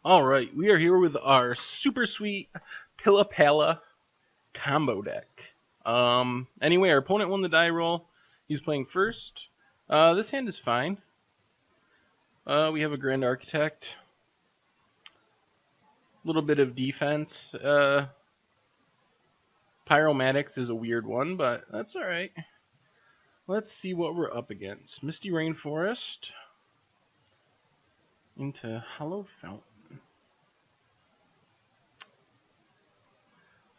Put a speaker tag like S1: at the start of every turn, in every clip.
S1: Alright, we are here with our super sweet Pili-Pala combo deck. Anyway, our opponent won the die roll. He's playing first. This hand is fine. We have a Grand Architect. A little bit of defense. Pyromatics is a weird one, but that's alright. Let's see what we're up against. Misty Rainforest into Hollow Fountain.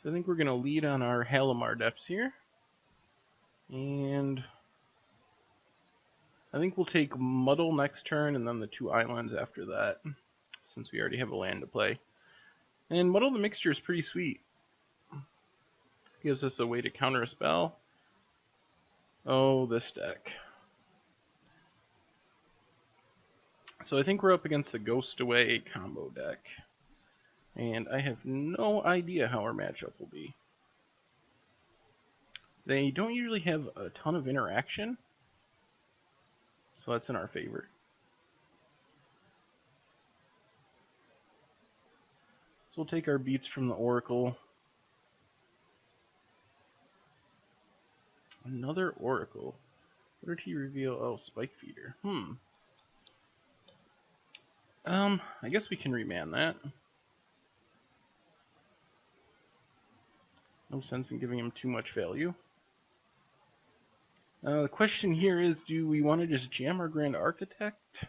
S1: So I think we're going to lead on our Halimar depths here. And I think we'll take Muddle next turn and then the 2 islands after that, since we already have a land to play. And Muddle the Mixture is pretty sweet. Gives us a way to counter a spell. Oh, this deck. So I think we're up against the Ghostway combo deck. And I have no idea how our matchup will be. They don't usually have a ton of interaction, so that's in our favor. So we'll take our beats from the Oracle. Another Oracle. What did he reveal? Oh, Spike Feeder. I guess we can remand that. No sense in giving him too much value. The question here is, do we want to just jam our Grand Architect?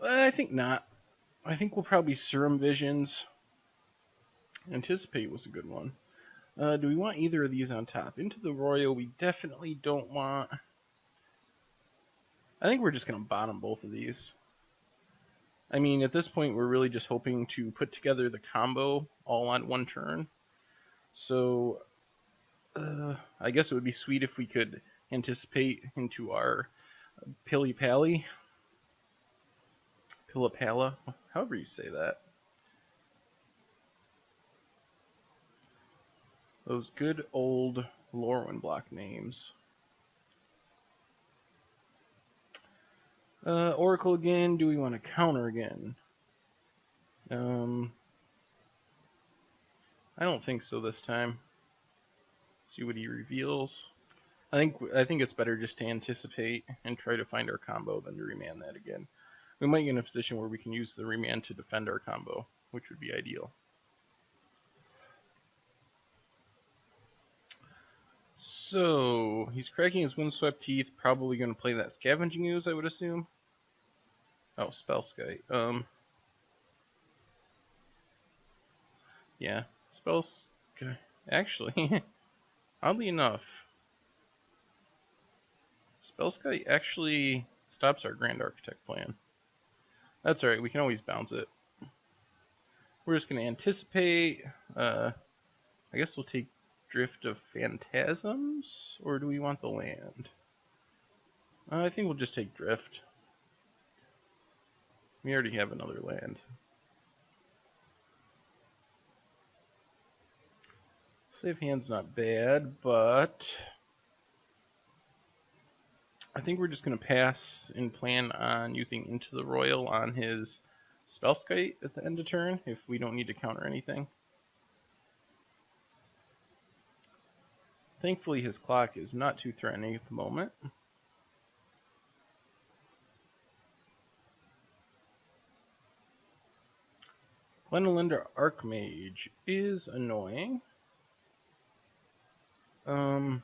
S1: I think not. I think we'll probably Serum Visions. Anticipate was a good one. Do we want either of these on top? Into the Royal we definitely don't want. I think we're just going to bottom both of these. I mean, at this point, we're really just hoping to put together the combo all on one turn. So, I guess it would be sweet if we could anticipate into our Pili-Pala, however you say that. Those good old Lorwyn block names. Oracle again. Do we want to counter again? I don't think so this time. See what he reveals. I think it's better just to anticipate and try to find our combo than to remand that again. We might get in a position where we can use the remand to defend our combo, which would be ideal. So he's cracking his Windswept Teeth, probably going to play that Scavenging Ooze, I would assume. Oh, Spellskite. Yeah, Spellskite. Actually, oddly enough, Spellskite actually stops our Grand Architect plan. That's alright, we can always bounce it. We're just going to anticipate. I guess we'll take Drift of Phantasms, or do we want the land? I think we'll just take Drift. We already have another land. Save hand's not bad, but I think we're just going to pass and plan on using Into the Royal on his Spellskite at the end of turn if we don't need to counter anything. Thankfully his clock is not too threatening at the moment. Glenelinder Archmage is annoying. Yeah,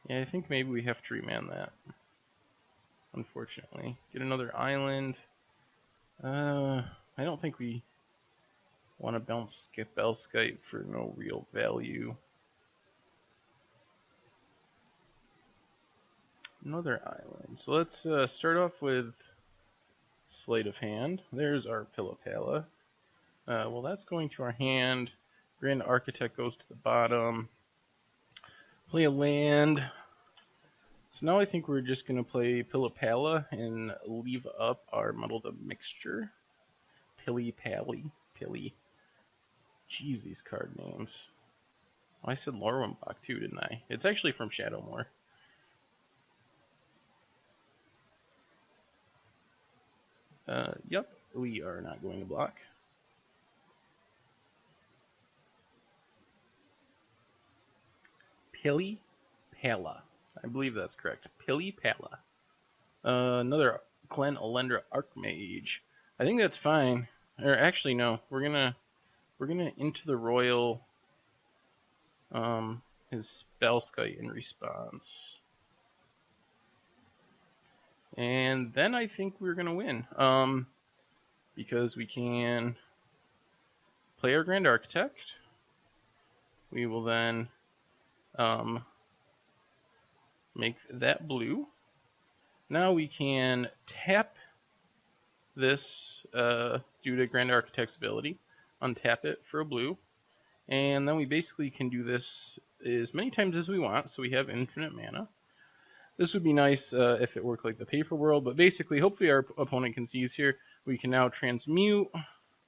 S1: I think maybe we have to remand that. Unfortunately. Get another island. I don't think we want to bounce Spellskite for no real value. Another island. So let's start off with Sleight of Hand. There's our Pili-Pala. Well, that's going to our hand. Grand Architect goes to the bottom. Play a land. So now I think we're just going to play Pili-Pala and leave up our Muddle the Mixture. Pili. Jeez, these card names. Oh, I said Lorwyn block too, didn't I? It's actually from Shadowmoor. Yep, we are not going to block. Pili-Pala. I believe that's correct. Pili-Pala. Another Glen Elendra Archmage. I think that's fine. Or actually, no. We're gonna into the Royal his Spellskite in response. And then I think we're gonna win. Because we can play our Grand Architect. We will then make that blue. Now we can tap this due to Grand Architect's ability, untap it for a blue, and then we basically can do this as many times as we want, so we have infinite mana. This would be nice if it worked like the Paper World, but basically, hopefully our opponent can see us here. We can now transmute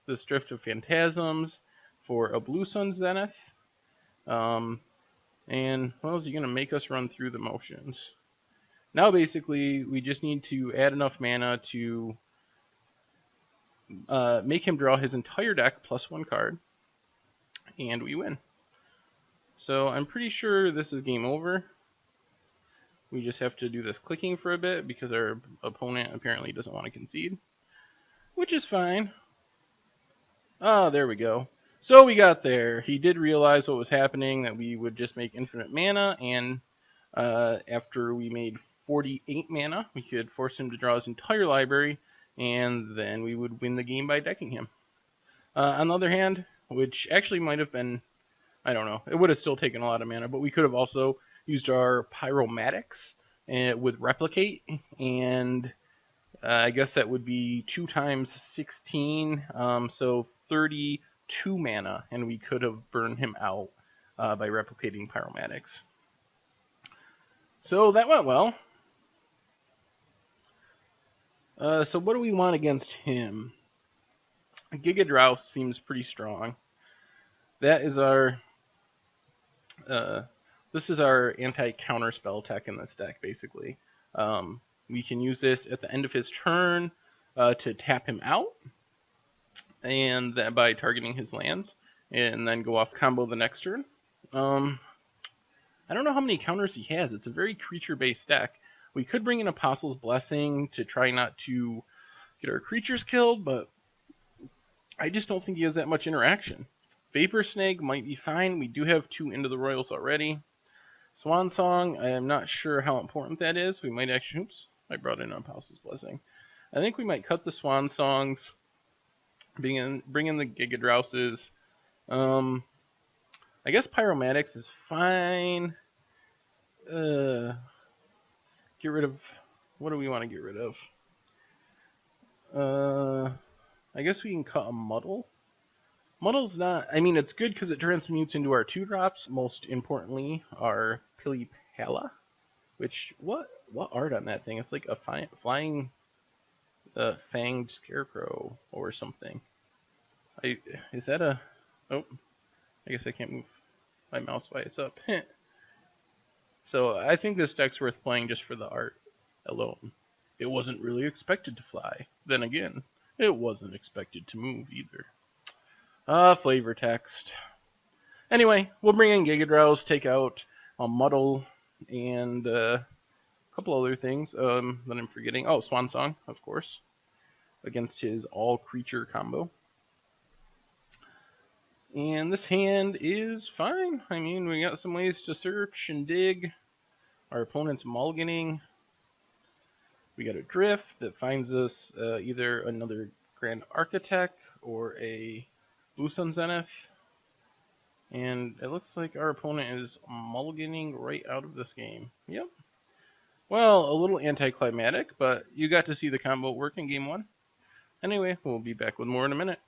S1: this Drift of Phantasms for a Blue Sun Zenith. And what else is he going to make us run through the motions? Now basically, we just need to add enough mana to make him draw his entire deck plus one card, and we win. So I'm pretty sure this is game over. We just have to do this clicking for a bit because our opponent apparently doesn't want to concede, which is fine. Ah, there we go. So we got there. He did realize what was happening, that we would just make infinite mana, and after we made 48 mana, we could force him to draw his entire library, and then we would win the game by decking him. On the other hand, which actually might have been, I don't know, it would have still taken a lot of mana, but we could have also used our Pyromatics with Replicate, and I guess that would be 2 times 16, so 32 mana, and we could have burned him out by replicating Pyromatics. So that went well. So what do we want against him? Giga Drouse seems pretty strong. That is our this is our anti-counter spell tech in this deck, basically. We can use this at the end of his turn to tap him out, and that by targeting his lands, and then go off combo the next turn. I don't know how many counters he has. It's a very creature-based deck. We could bring in Apostle's Blessing to try not to get our creatures killed, but I just don't think he has that much interaction. Vapor Snake might be fine. We do have 2 Into the Royals already. Swan Song, I am not sure how important that is. We might actually... Oops, I brought in Apostle's Blessing. I think we might cut the Swan Songs, bring in the Giga Drouses. I guess Pyromatics is fine. Get rid of... What do we want to get rid of? I guess we can cut a Muddle. Muddle's not... I mean, it's good because it transmutes into our 2-drops. Most importantly, our Pili-Pala. Which... What art on that thing? It's like a flying... fanged scarecrow or something. Is that a... Oh, I guess I can't move my mouse while it's up. So I think this deck's worth playing just for the art alone. It wasn't really expected to fly. Then again, it wasn't expected to move either. Flavor text. Anyway, we'll bring in Giga Drowse, take out a Muddle, and a couple other things that I'm forgetting. Oh, Swan Song, of course, against his all-creature combo. And this hand is fine. I mean, we got some ways to search and dig. Our opponent's mulliganing. We got a Drift that finds us either another Grand Architect or a Blue Sun Zenith. And it looks like our opponent is mulliganing right out of this game. Yep. Well, a little anticlimactic, but you got to see the combo work in game 1. Anyway, we'll be back with more in a minute.